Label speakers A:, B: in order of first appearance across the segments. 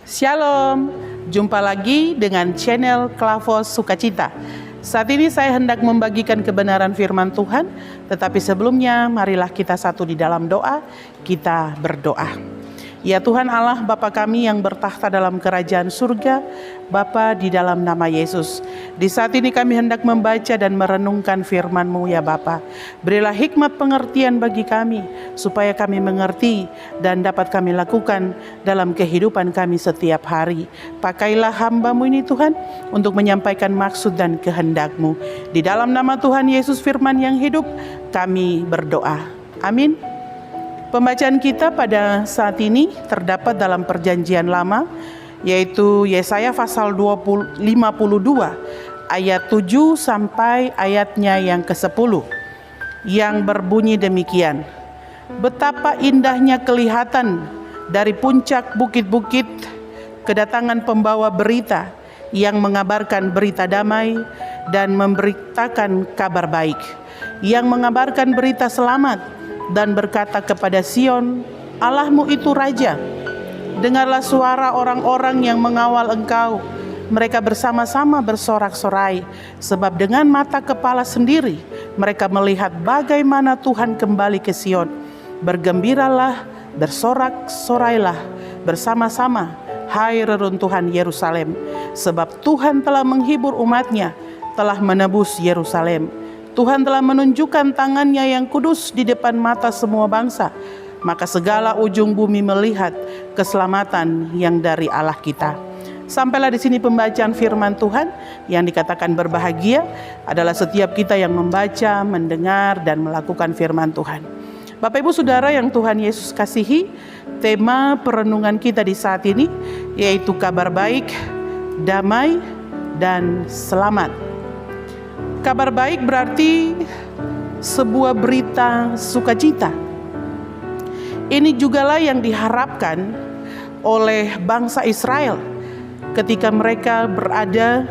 A: Shalom, jumpa lagi dengan channel Klavos Sukacita. Saat ini saya hendak membagikan kebenaran firman Tuhan, tetapi sebelumnya marilah kita satu di dalam doa, kita berdoa. Ya Tuhan Allah Bapa kami yang bertahta dalam kerajaan surga, Bapa di dalam nama Yesus. Di saat ini kami hendak membaca dan merenungkan firman-Mu ya Bapa. Berilah hikmat pengertian bagi kami, supaya kami mengerti dan dapat kami lakukan dalam kehidupan kami setiap hari. Pakailah hamba-Mu ini Tuhan, untuk menyampaikan maksud dan kehendak-Mu. Di dalam nama Tuhan Yesus firman yang hidup, kami berdoa. Amin. Pembacaan kita pada saat ini terdapat dalam Perjanjian Lama, yaitu Yesaya pasal 52 ayat 7 sampai ayatnya yang ke-10, yang berbunyi demikian. Betapa indahnya kelihatan dari puncak bukit-bukit kedatangan pembawa berita yang mengabarkan berita damai dan memberitakan kabar baik, yang mengabarkan berita selamat dan berkata kepada Sion, Allahmu itu Raja. Dengarlah suara orang-orang yang mengawal engkau. Mereka bersama-sama bersorak-sorai, sebab dengan mata kepala sendiri mereka melihat bagaimana Tuhan kembali ke Sion. Bergembiralah, bersorak-sorailah bersama-sama, hai reruntuhan Yerusalem, sebab Tuhan telah menghibur umatnya, telah menebus Yerusalem. Tuhan telah menunjukkan tangannya yang kudus di depan mata semua bangsa. Maka segala ujung bumi melihat keselamatan yang dari Allah kita. Sampailah di sini pembacaan firman Tuhan. Yang dikatakan berbahagia adalah setiap kita yang membaca, mendengar, dan melakukan firman Tuhan. Bapak Ibu Saudara yang Tuhan Yesus kasihi, tema perenungan kita di saat ini yaitu kabar baik, damai, dan selamat. Kabar baik berarti sebuah berita sukacita. Ini jugalah yang diharapkan oleh bangsa Israel ketika mereka berada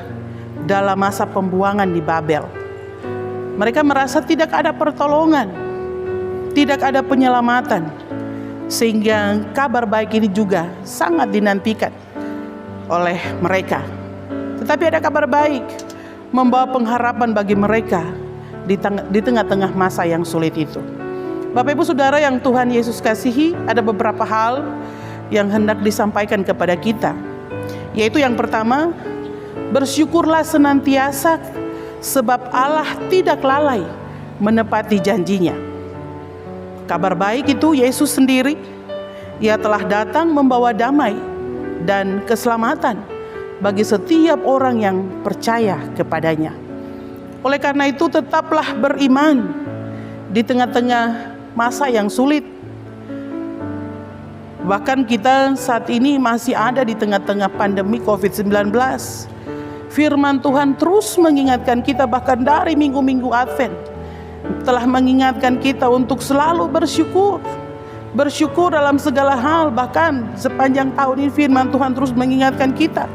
A: dalam masa pembuangan di Babel. Mereka merasa tidak ada pertolongan, tidak ada penyelamatan, sehingga kabar baik ini juga sangat dinantikan oleh mereka. Tetapi ada kabar baik membawa pengharapan bagi mereka di tengah-tengah masa yang sulit itu. Bapak Ibu Saudara yang Tuhan Yesus kasihi, ada beberapa hal yang hendak disampaikan kepada kita. Yaitu yang pertama, bersyukurlah senantiasa sebab Allah tidak lalai menepati janjinya. Kabar baik itu Yesus sendiri, Ia telah datang membawa damai dan keselamatan bagi setiap orang yang percaya kepadanya. Oleh karena itu tetaplah beriman di tengah-tengah masa yang sulit. Bahkan kita saat ini masih ada di tengah-tengah pandemi COVID-19. Firman Tuhan terus mengingatkan kita, bahkan dari minggu-minggu Advent telah mengingatkan kita untuk selalu bersyukur. Bersyukur dalam segala hal. Bahkan sepanjang tahun ini firman Tuhan terus mengingatkan kita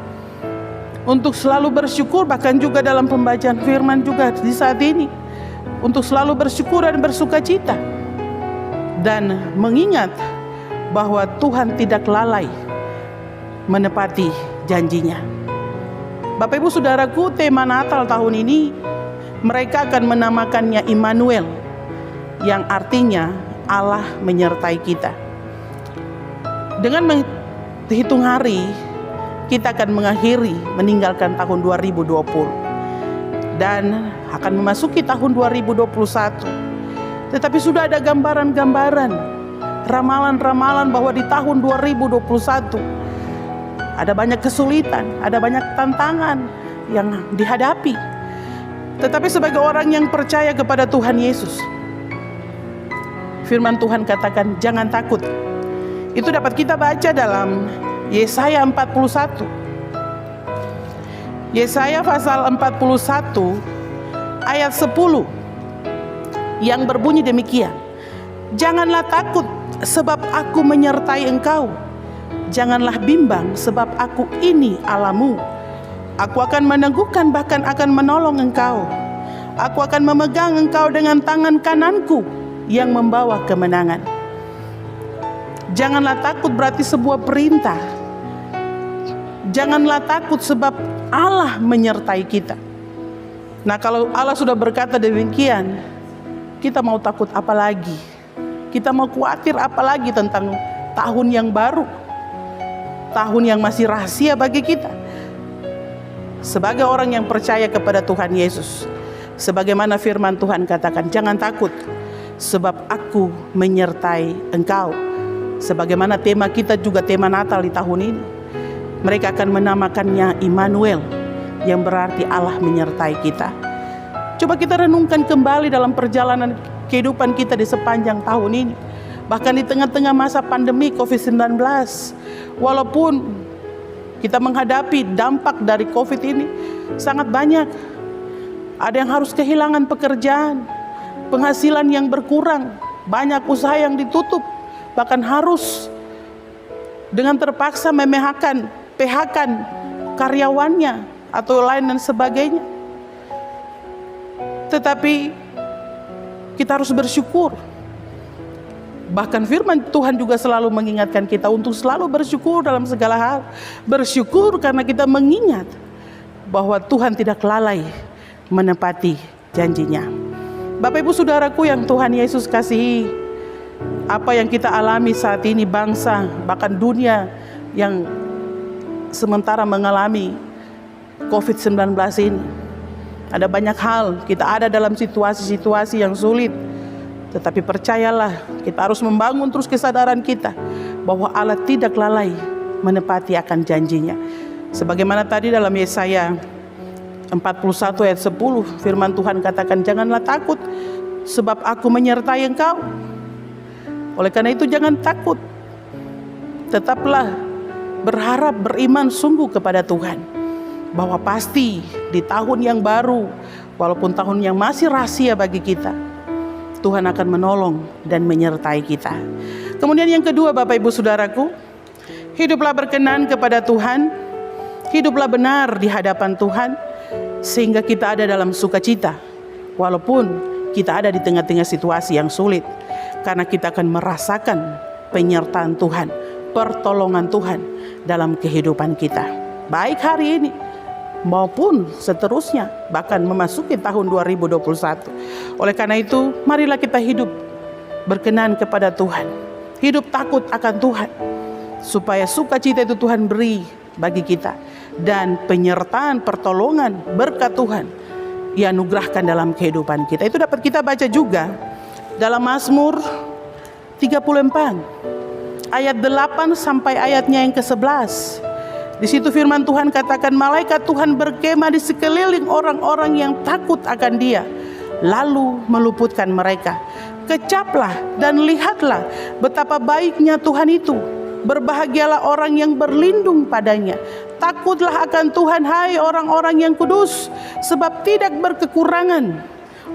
A: untuk selalu bersyukur, bahkan juga dalam pembacaan firman juga di saat ini, untuk selalu bersyukur dan bersukacita, dan mengingat bahwa Tuhan tidak lalai menepati janjinya. Bapak Ibu Saudaraku, tema Natal tahun ini mereka akan menamakannya Immanuel, yang artinya Allah menyertai kita. Dengan menghitung hari, kita akan meninggalkan tahun 2020 dan akan memasuki tahun 2021. Tetapi sudah ada gambaran-gambaran, ramalan-ramalan bahwa di tahun 2021 ada banyak kesulitan, ada banyak tantangan yang dihadapi. Tetapi sebagai orang yang percaya kepada Tuhan Yesus, firman Tuhan katakan jangan takut. Itu dapat kita baca dalam Yesaya 41. Yesaya pasal 41 ayat 10 yang berbunyi demikian. Janganlah takut sebab aku menyertai engkau. Janganlah bimbang sebab aku ini Allahmu. Aku akan meneguhkan, bahkan akan menolong engkau. Aku akan memegang engkau dengan tangan kananku yang membawa kemenangan. Janganlah takut berarti sebuah perintah Janganlah takut sebab Allah menyertai kita. Nah, kalau Allah sudah berkata demikian, kita mau takut apa lagi? Kita mau khawatir apa lagi tentang tahun yang baru? Tahun yang masih rahasia bagi kita. Sebagai orang yang percaya kepada Tuhan Yesus, sebagaimana firman Tuhan katakan, jangan takut sebab aku menyertai engkau. Sebagaimana tema kita juga tema Natal di tahun ini. Mereka akan menamakannya Immanuel, yang berarti Allah menyertai kita. Coba kita renungkan kembali dalam perjalanan kehidupan kita di sepanjang tahun ini. Bahkan di tengah-tengah masa pandemi COVID-19, walaupun kita menghadapi dampak dari COVID ini sangat banyak. Ada yang harus kehilangan pekerjaan, penghasilan yang berkurang, banyak usaha yang ditutup, bahkan harus dengan terpaksa PHK karyawannya atau lain dan sebagainya. Tetapi kita harus bersyukur. Bahkan firman Tuhan juga selalu mengingatkan kita untuk selalu bersyukur dalam segala hal. Bersyukur karena kita mengingat bahwa Tuhan tidak lalai menepati janjinya. Bapak Ibu Saudaraku yang Tuhan Yesus kasihi, apa yang kita alami saat ini, bangsa bahkan dunia yang sementara mengalami COVID-19 ini, ada banyak hal, kita ada dalam situasi-situasi yang sulit. Tetapi percayalah, kita harus membangun terus kesadaran kita bahwa Allah tidak lalai menepati akan janjinya. Sebagaimana tadi dalam Yesaya 41 ayat 10, firman Tuhan katakan, janganlah takut sebab aku menyertai engkau. Oleh karena itu jangan takut, tetaplah berharap, beriman sungguh kepada Tuhan, bahwa pasti di tahun yang baru, walaupun tahun yang masih rahasia bagi kita, Tuhan akan menolong dan menyertai kita. Kemudian yang kedua, Bapak Ibu Saudaraku, hiduplah berkenan kepada Tuhan, hiduplah benar di hadapan Tuhan, sehingga kita ada dalam sukacita, walaupun kita ada di tengah-tengah situasi yang sulit, karena kita akan merasakan penyertaan Tuhan, pertolongan Tuhan dalam kehidupan kita, baik hari ini maupun seterusnya, bahkan memasuki tahun 2021. Oleh karena itu, marilah kita hidup berkenan kepada Tuhan, hidup takut akan Tuhan, supaya sukacita itu Tuhan beri bagi kita, dan penyertaan, pertolongan, berkat Tuhan Ia anugerahkan dalam kehidupan kita. Itu dapat kita baca juga dalam Mazmur 34 ayat 8 sampai ayatnya yang ke-11. Di situ firman Tuhan katakan, malaikat Tuhan berkemah di sekeliling orang-orang yang takut akan Dia, lalu meluputkan mereka. Kecaplah dan lihatlah betapa baiknya Tuhan itu. Berbahagialah orang yang berlindung padanya. Takutlah akan Tuhan, hai orang-orang yang kudus, sebab tidak berkekurangan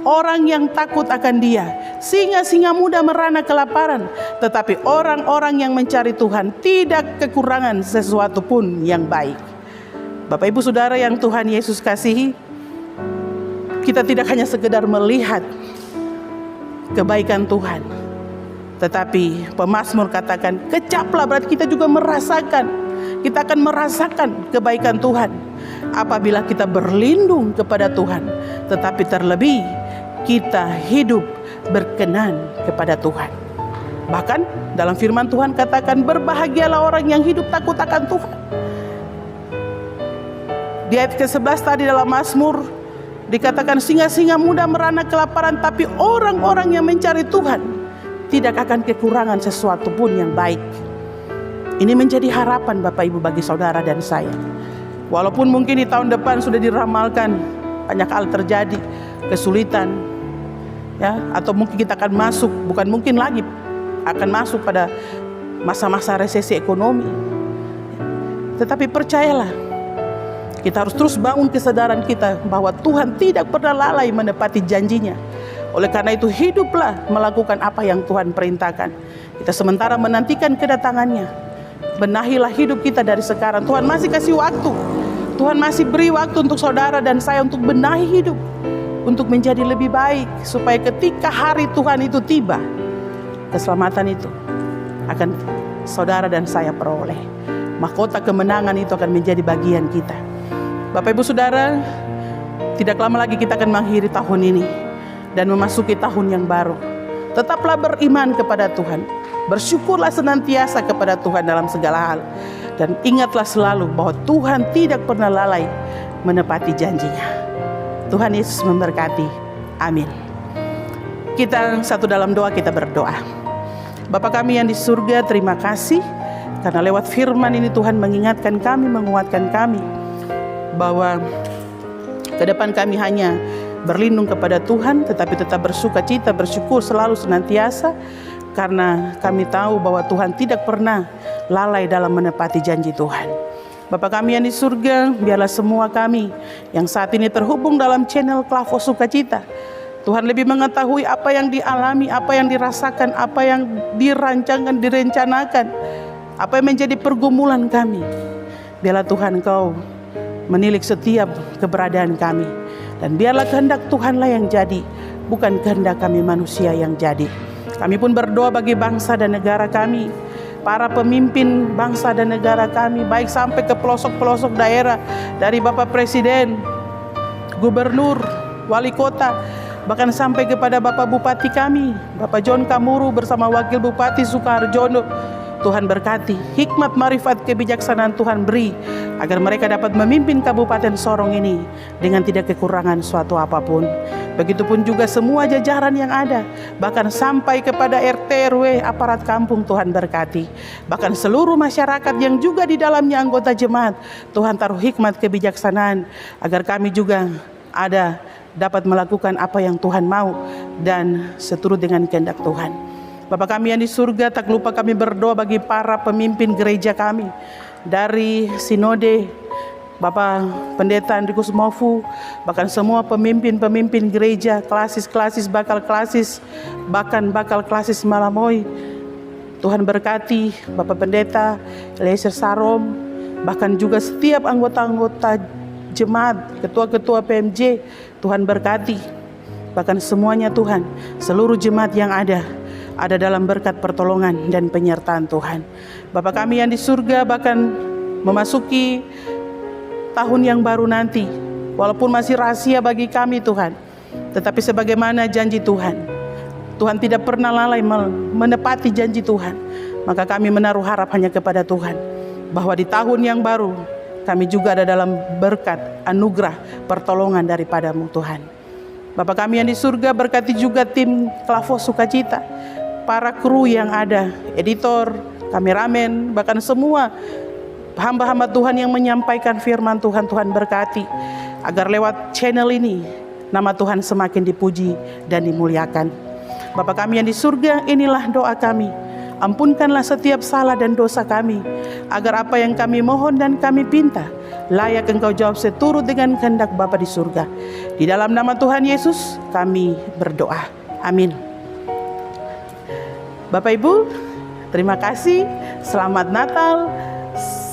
A: orang yang takut akan Dia. Singa-singa muda merana kelaparan, tetapi orang-orang yang mencari Tuhan tidak kekurangan sesuatu pun yang baik. Bapak Ibu Saudara yang Tuhan Yesus kasihi, kita tidak hanya sekedar melihat kebaikan Tuhan, tetapi pemazmur katakan, kecaplah, berarti kita juga merasakan, kita akan merasakan kebaikan Tuhan apabila kita berlindung kepada Tuhan, tetapi terlebih kita hidup berkenan kepada Tuhan. Bahkan dalam firman Tuhan katakan, berbahagialah orang yang hidup takut akan Tuhan. Di ayat ke-11 tadi dalam Mazmur dikatakan, singa-singa muda merana kelaparan, tapi orang-orang yang mencari Tuhan tidak akan kekurangan sesuatu pun yang baik. Ini menjadi harapan Bapak Ibu bagi saudara dan saya. Walaupun mungkin di tahun depan sudah diramalkan banyak hal terjadi, kesulitan, ya, atau mungkin kita akan masuk, bukan mungkin lagi, akan masuk pada masa-masa resesi ekonomi. Tetapi percayalah, kita harus terus bangun kesadaran kita bahwa Tuhan tidak pernah lalai menepati janjinya. Oleh karena itu, hiduplah melakukan apa yang Tuhan perintahkan. Kita sementara menantikan kedatangannya, benahilah hidup kita dari sekarang. Tuhan masih kasih waktu, Tuhan masih beri waktu untuk saudara dan saya untuk benahi hidup, untuk menjadi lebih baik, supaya ketika hari Tuhan itu tiba, keselamatan itu akan saudara dan saya peroleh. mahkota kemenangan itu akan menjadi bagian kita. Bapak Ibu Saudara, tidak lama lagi kita akan mengakhiri tahun ini dan memasuki tahun yang baru. Tetaplah beriman kepada Tuhan, bersyukurlah senantiasa kepada Tuhan dalam segala hal, dan ingatlah selalu bahwa Tuhan tidak pernah lalai menepati janjinya. Tuhan Yesus memberkati. Amin. Kita satu dalam doa, kita berdoa. Bapa kami yang di surga, terima kasih karena lewat firman ini Tuhan mengingatkan kami, menguatkan kami bahwa ke depan kami hanya berlindung kepada Tuhan, tetapi tetap bersuka cita, bersyukur selalu senantiasa, karena kami tahu bahwa Tuhan tidak pernah lalai dalam menepati janji Tuhan. Bapa kami yang di surga, biarlah semua kami yang saat ini terhubung dalam channel Klavo Sukacita, Tuhan lebih mengetahui apa yang dialami, apa yang dirasakan, apa yang dirancangkan, direncanakan, apa yang menjadi pergumulan kami. Biarlah Tuhan Engkau menilik setiap keberadaan kami, dan biarlah kehendak Tuhanlah yang jadi, bukan kehendak kami manusia yang jadi. Kami pun berdoa bagi bangsa dan negara kami, para pemimpin bangsa dan negara kami, baik sampai ke pelosok-pelosok daerah, dari Bapak Presiden, Gubernur, Wali Kota, bahkan sampai kepada Bapak Bupati kami, Bapak John Kamuru bersama Wakil Bupati Sukoharjono. Tuhan berkati, hikmat, marifat, kebijaksanaan Tuhan beri, agar mereka dapat memimpin Kabupaten Sorong ini dengan tidak kekurangan suatu apapun. Begitupun juga semua jajaran yang ada, bahkan sampai kepada RT RW, aparat kampung, Tuhan berkati. Bahkan seluruh masyarakat yang juga di dalamnya anggota jemaat, Tuhan taruh hikmat, kebijaksanaan, agar kami juga ada dapat melakukan apa yang Tuhan mau dan seturut dengan kehendak Tuhan. Bapa kami yang di surga, tak lupa kami berdoa bagi para pemimpin gereja kami, dari Sinode, Bapak Pendeta Andrikus Mofu, bahkan semua pemimpin-pemimpin gereja, klasis-klasis, bakal klasis, bahkan bakal klasis Malamoy. Tuhan berkati Bapak Pendeta Eliezer Sarom, bahkan juga setiap anggota-anggota jemaat, ketua-ketua PMJ, Tuhan berkati. Bahkan semuanya Tuhan, seluruh jemaat yang ada dalam berkat pertolongan dan penyertaan Tuhan. Bapa kami yang di surga, bahkan memasuki tahun yang baru nanti, walaupun masih rahasia bagi kami Tuhan, tetapi sebagaimana janji Tuhan, Tuhan tidak pernah lalai menepati janji Tuhan. Maka kami menaruh harap hanya kepada Tuhan, bahwa di tahun yang baru kami juga ada dalam berkat, anugerah, pertolongan daripada-Mu Tuhan. Bapa kami yang di surga, berkati juga tim Klavo Sukacita, para kru yang ada, editor, kameramen, bahkan semua hamba-hamba Tuhan yang menyampaikan firman Tuhan. Tuhan berkati, agar lewat channel ini nama Tuhan semakin dipuji dan dimuliakan. Bapa kami yang di surga, inilah doa kami. Ampunkanlah setiap salah dan dosa kami, agar apa yang kami mohon dan kami pinta layak Engkau jawab seturut dengan kehendak Bapa di surga. Di dalam nama Tuhan Yesus kami berdoa. Amin. Bapak Ibu, terima kasih. Selamat Natal.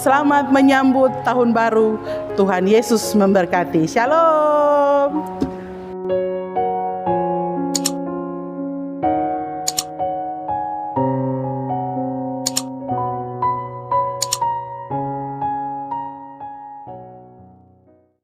A: Selamat menyambut tahun baru. Tuhan Yesus memberkati. Shalom.